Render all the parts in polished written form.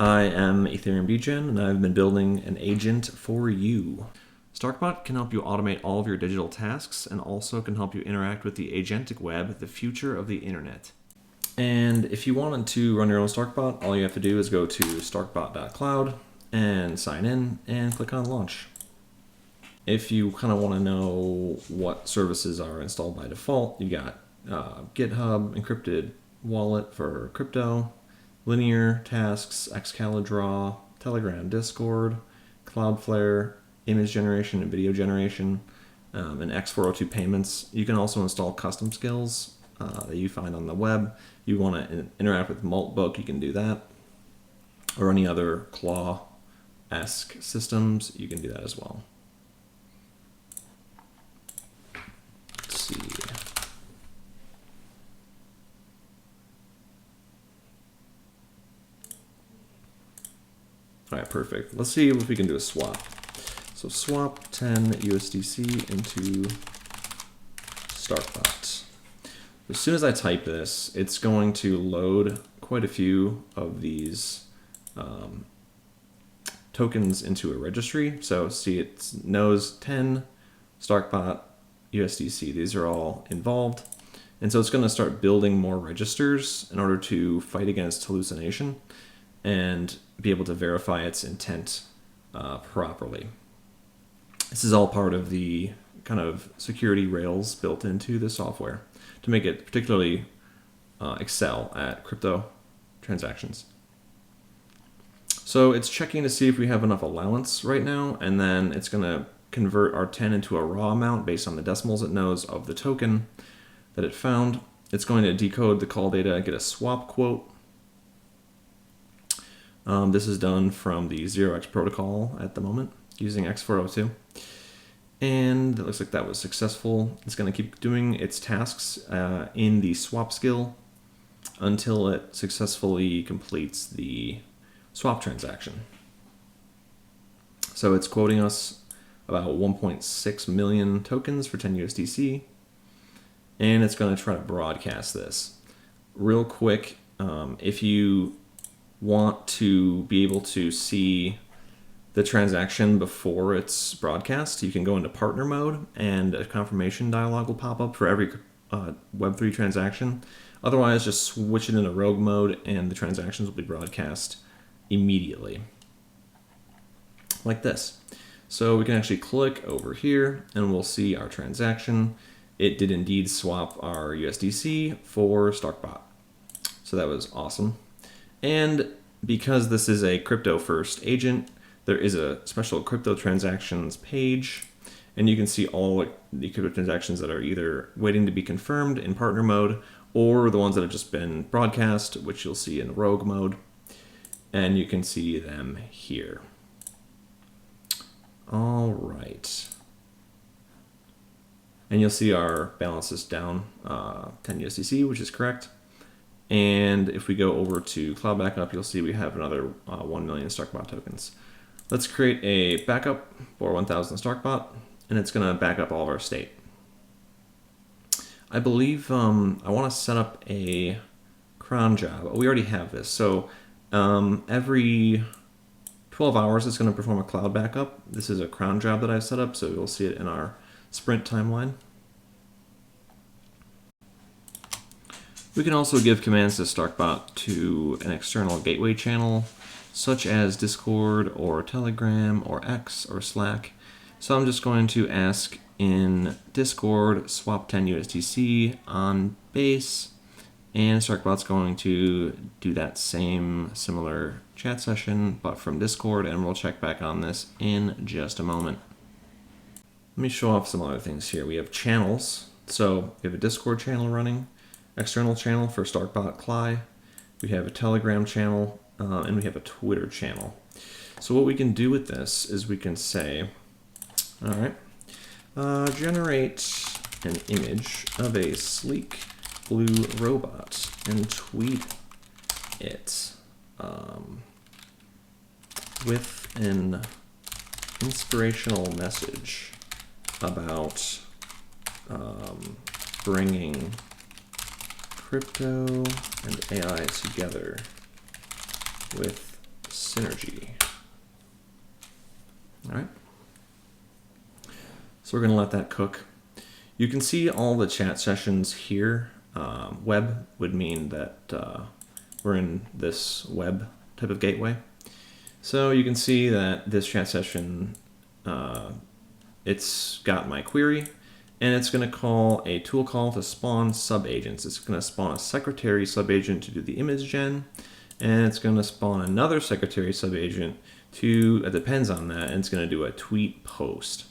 I am Ethereum Degen, and I've been building an agent for you. Starkbot can help you automate all of your digital tasks and also can help you interact with the agentic web, the future of the internet. And if you wanted to run your own Starkbot, all you have to do is go to starkbot.cloud and sign in and click on launch. If you kind of want to know what services are installed by default, you got GitHub, encrypted wallet for crypto, linear tasks, Excalibur, Telegram, Discord, Cloudflare, image generation and video generation, and X402 payments. You can also install custom skills that you find on the web. You want to interact with Maltbook, you can do that. Or any other Claw-esque systems, you can do that as well. Let's see. All right, perfect. Let's see if we can do a swap. So swap 10 USDC into Starkbot. As soon as I type this, it's going to load quite a few of these tokens into a registry. So see, it knows 10 Starkbot USDC. These are all involved. And so it's going to start building more registers in order to fight against hallucination and be able to verify its intent properly. This is all part of the kind of security rails built into the software to make it particularly excel at crypto transactions. So it's checking to see if we have enough allowance right now, and then it's going to convert our 10 into a raw amount based on the decimals it knows of the token that it found. It's going to decode the call data and get a swap quote. This is done from the 0x protocol at the moment using X402. And it looks like that was successful. It's going to keep doing its tasks in the swap skill until it successfully completes the swap transaction. So it's quoting us about 1.6 million tokens for 10 USDC. And it's going to try to broadcast this. Real quick, if you want to be able to see the transaction before it's broadcast, you can go into partner mode and a confirmation dialog will pop up for every Web3 transaction. Otherwise, just switch it into rogue mode and the transactions will be broadcast immediately. Like this. So we can actually click over here and we'll see our transaction. It did indeed swap our USDC for Starkbot. So that was awesome. And because this is a crypto first agent, there is a special crypto transactions page, and you can see all the crypto transactions that are either waiting to be confirmed in partner mode or the ones that have just been broadcast, which you'll see in rogue mode, and you can see them here. All right. And you'll see our balance is down 10 USDC, which is correct. And if we go over to Cloud Backup, you'll see we have another 1 million Starkbot tokens. Let's create a backup for 1000 Starkbot, and it's going to back up all of our state. I believe I want to set up a cron job. We already have this. So every 12 hours, it's going to perform a cloud backup. This is a cron job that I've set up, so you'll see it in our sprint timeline. We can also give commands to Starkbot to an external gateway channel, such as Discord or Telegram or X or Slack. So I'm just going to ask in Discord, swap 10 USDC on base, and Starkbot's going to do that same similar chat session, but from Discord, and we'll check back on this in just a moment. Let me show off some other things here. We have channels. So we have a Discord channel running, external channel for Starkbot Cli. We have a Telegram channel, and we have a Twitter channel. So what we can do with this is we can say, all right, generate an image of a sleek blue robot and tweet it with an inspirational message about bringing crypto and AI together with synergy. All right. So we're going to let that cook. You can see all the chat sessions here. Web would mean that we're in this web type of gateway. So you can see that this chat session, it's got my query, and it's going to call a tool call to spawn subagents. It's going to spawn a secretary subagent to do the image gen, and it's going to spawn another secretary subagent to, it depends on that, and it's going to do a tweet post.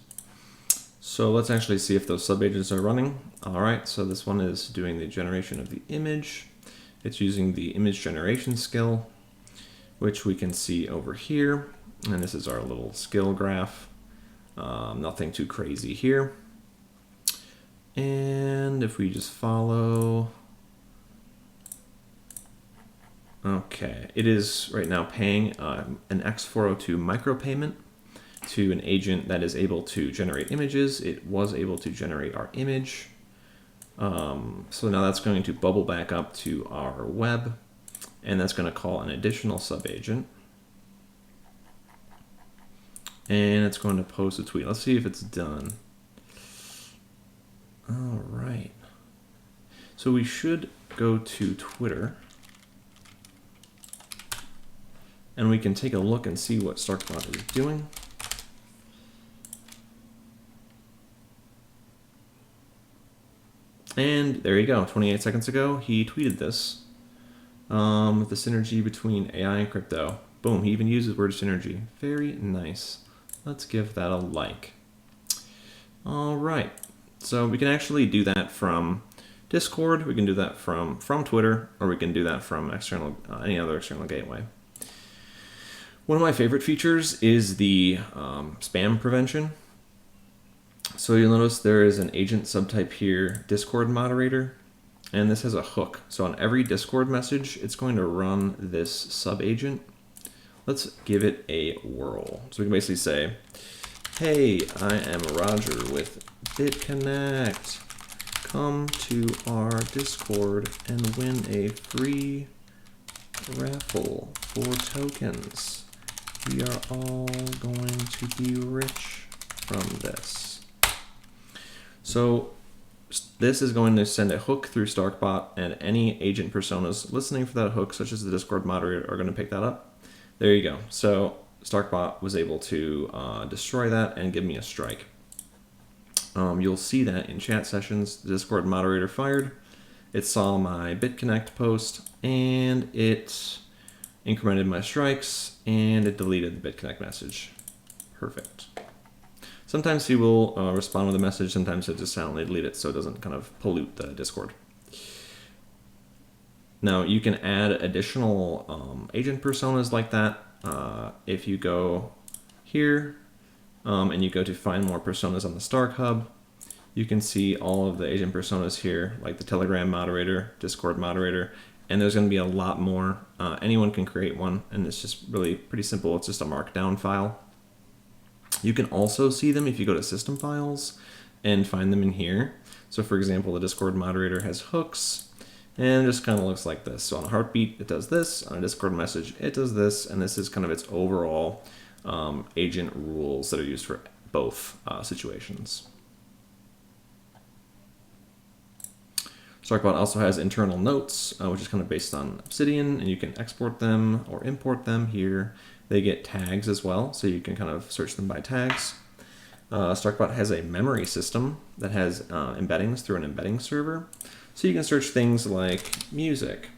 So let's actually see if those subagents are running. All right, so this one is doing the generation of the image. It's using the image generation skill, which we can see over here. And this is our little skill graph. Nothing too crazy here. And if we just follow, okay, it is right now paying an X402 micropayment to an agent that is able to generate images. It was able to generate our image. So now that's going to bubble back up to our web, and that's going to call an additional subagent. And it's going to post a tweet. Let's see if it's done. All right. So we should go to Twitter, and we can take a look and see what Starkbot is doing. And there you go, 28 seconds ago, he tweeted this. With the synergy between AI and crypto. Boom, he even uses the word synergy. Very nice. Let's give that a like. All right, so we can actually do that from Discord, we can do that from Twitter, or we can do that from external, any other external gateway. One of my favorite features is the spam prevention. So you'll notice there is an agent subtype here, Discord moderator, and this has a hook. So on every Discord message, it's going to run this subagent. Let's give it a whirl. So we can basically say, hey, I am Roger with BitConnect. Come to our Discord and win a free raffle for tokens. We are all going to be rich from this. So this is going to send a hook through Starkbot, and any agent personas listening for that hook, such as the Discord moderator, are going to pick that up. There you go. So Starkbot was able to destroy that and give me a strike. You'll see that in chat sessions. The Discord moderator fired. It saw my BitConnect post, and it incremented my strikes, and it deleted the BitConnect message. Perfect. Sometimes he will respond with a message, sometimes he'll just silently delete it so it doesn't kind of pollute the Discord. Now you can add additional agent personas like that. If you go here and you go to find more personas on the Stark Hub, you can see all of the agent personas here, like the Telegram moderator, Discord moderator, and there's going to be a lot more. Anyone can create one, and it's just really pretty simple. It's just a markdown file. You can also see them if you go to system files and find them in here. So for example, the Discord moderator has hooks, and it just kind of looks like this. So on a heartbeat, it does this. On a Discord message, it does this. And this is kind of its overall agent rules that are used for both situations. Starkbot also has internal notes, which is kind of based on Obsidian, and you can export them or import them here. They get tags as well, so you can kind of search them by tags. Starkbot has a memory system that has embeddings through an embedding server. So you can search things like music,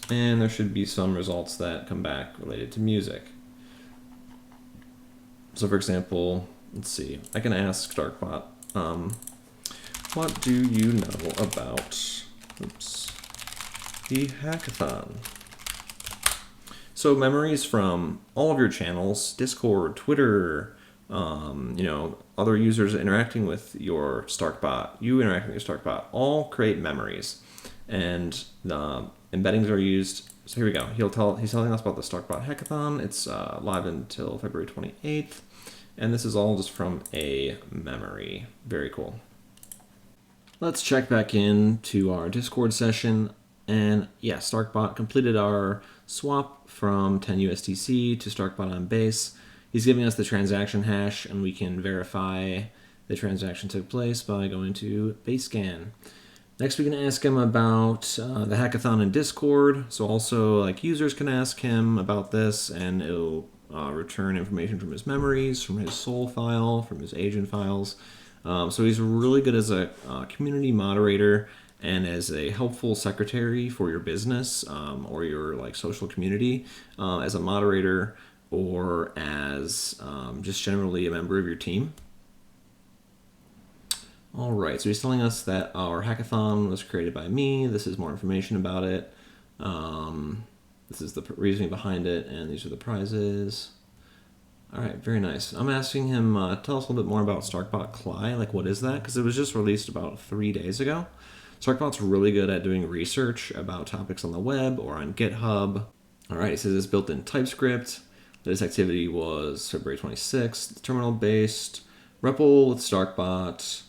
and there should be some results that come back related to music. So for example, let's see, I can ask Starkbot, what do you know about, the hackathon? So memories from all of your channels, Discord, Twitter, other users interacting with your Starkbot, you interacting with your Starkbot, all create memories. And the embeddings are used. So here we go. He's telling us about the Starkbot hackathon. It's live until February 28th. And this is all just from a memory. Very cool. Let's check back in to our Discord session. And yeah, Starkbot completed our swap from 10 USDC to Starkbot on base. He's giving us the transaction hash, and we can verify the transaction took place by going to Basescan. Next, we can ask him about the hackathon in Discord. So also, like, users can ask him about this, and it'll return information from his memories, from his soul file, from his agent files. So he's really good as a community moderator and as a helpful secretary for your business or your like social community, as a moderator or as just generally a member of your team. All right, so he's telling us that our hackathon was created by me. This is more information about it. This is the reasoning behind it, and these are the prizes. All right, very nice. I'm asking him, tell us a little bit more about Starkbot Cli. Like, what is that? Because it was just released about 3 days ago. Starkbot's really good at doing research about topics on the web or on GitHub. All right, it says it's built in TypeScript. This activity was February 26th, terminal-based, REPL with Starkbot,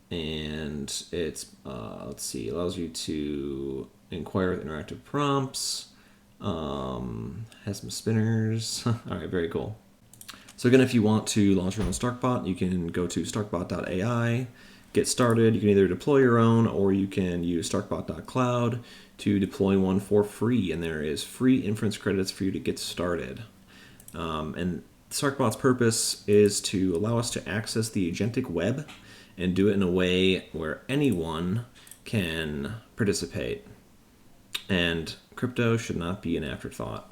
and it's, let's see, allows you to inquire with interactive prompts, has some spinners. All right, very cool. So again, if you want to launch your own Starkbot, you can go to starkbot.ai, get started. You can either deploy your own or you can use starkbot.cloud to deploy one for free, and there is free inference credits for you to get started. And Starkbot's purpose is to allow us to access the agentic web and do it in a way where anyone can participate. And crypto should not be an afterthought.